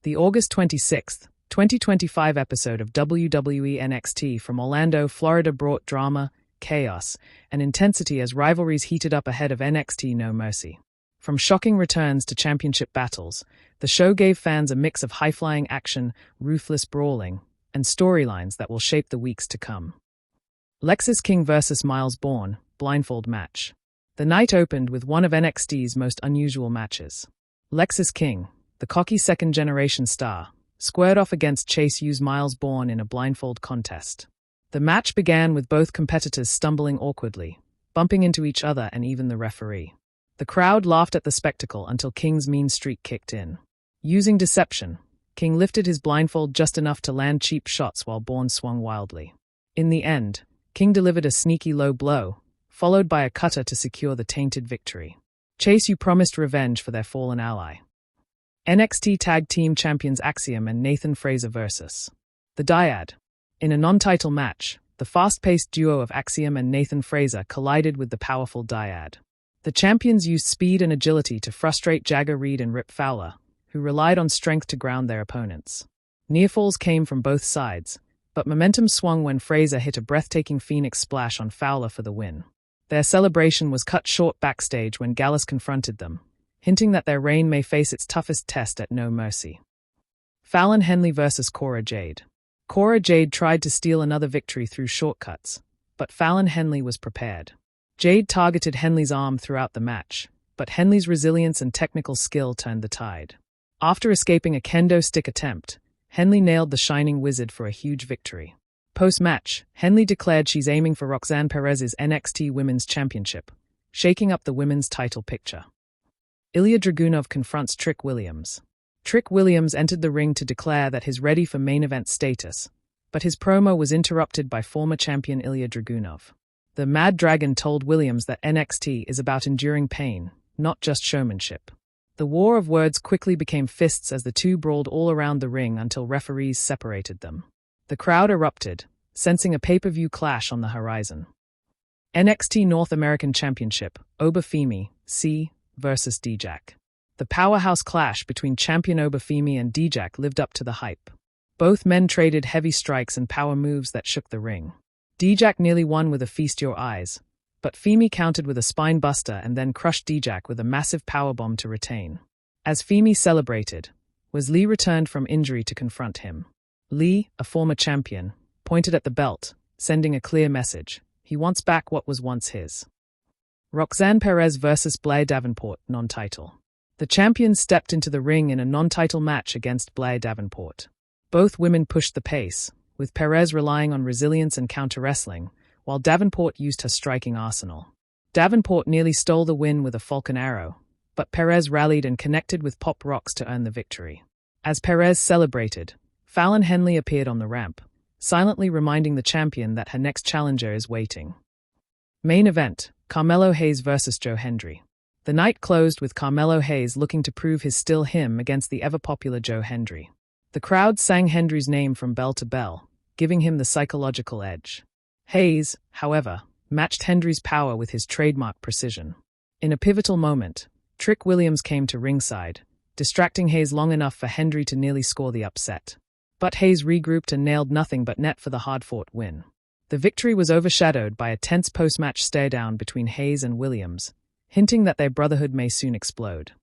The August 26, 2025 episode of WWE NXT from Orlando, Florida brought drama, chaos, and intensity as rivalries heated up ahead of NXT No Mercy. From shocking returns to championship battles, the show gave fans a mix of high-flying action, ruthless brawling, and storylines that will shape the weeks to come. Lexis King vs. Miles Bourne, blindfold match. The night opened with one of NXT's most unusual matches. Lexis King, the cocky second-generation star, squared off against Chase U's Miles Bourne in a blindfold contest. The match began with both competitors stumbling awkwardly, bumping into each other and even the referee. The crowd laughed at the spectacle until King's mean streak kicked in. Using deception, King lifted his blindfold just enough to land cheap shots while Bourne swung wildly. In the end, King delivered a sneaky low blow, followed by a cutter to secure the tainted victory. Chase U promised revenge for their fallen ally. NXT Tag Team Champions Axiom and Nathan Frazer vs. The Dyad. In a non-title match, the fast-paced duo of Axiom and Nathan Frazer collided with the powerful Dyad. The champions used speed and agility to frustrate Jagger Reed and Rip Fowler, who relied on strength to ground their opponents. Nearfalls came from both sides, but momentum swung when Frazer hit a breathtaking Phoenix splash on Fowler for the win. Their celebration was cut short backstage when Gallus confronted them, hinting that their reign may face its toughest test at No Mercy. Fallon Henley vs. Cora Jade. Cora Jade tried to steal another victory through shortcuts, but Fallon Henley was prepared. Jade targeted Henley's arm throughout the match, but Henley's resilience and technical skill turned the tide. After escaping a kendo stick attempt, Henley nailed the Shining Wizard for a huge victory. Post-match, Henley declared she's aiming for Roxanne Perez's NXT Women's Championship, shaking up the women's title picture. Ilya Dragunov confronts Trick Williams. Trick Williams entered the ring to declare that he's ready for main event status, but his promo was interrupted by former champion Ilya Dragunov. The Mad Dragon told Williams that NXT is about enduring pain, not just showmanship. The war of words quickly became fists as the two brawled all around the ring until referees separated them. The crowd erupted, sensing a pay-per-view clash on the horizon. NXT North American Championship, Oba Femi, C. vs. Dijak. The powerhouse clash between champion Oba Femi and Dijak lived up to the hype. Both men traded heavy strikes and power moves that shook the ring. Dijak nearly won with a Feast Your Eyes, but Femi countered with a spine buster and then crushed Dijak with a massive powerbomb to retain. As Femi celebrated, Wesley returned from injury to confront him. Lee, a former champion, pointed at the belt, sending a clear message. He wants back what was once his. Roxanne Perez vs. Blair Davenport, non-title. The champions stepped into the ring in a non-title match against Blair Davenport. Both women pushed the pace, with Perez relying on resilience and counter-wrestling, while Davenport used her striking arsenal. Davenport nearly stole the win with a Falcon Arrow, but Perez rallied and connected with Pop Rocks to earn the victory. As Perez celebrated, Fallon Henley appeared on the ramp, silently reminding the champion that her next challenger is waiting. Main event, Carmelo Hayes vs. Joe Hendry. The night closed with Carmelo Hayes looking to prove his still him against the ever-popular Joe Hendry. The crowd sang Hendry's name from bell to bell, giving him the psychological edge. Hayes, however, matched Hendry's power with his trademark precision. In a pivotal moment, Trick Williams came to ringside, distracting Hayes long enough for Hendry to nearly score the upset. But Hayes regrouped and nailed nothing but net for the hard-fought win. The victory was overshadowed by a tense post-match stare-down between Hayes and Williams, hinting that their brotherhood may soon explode.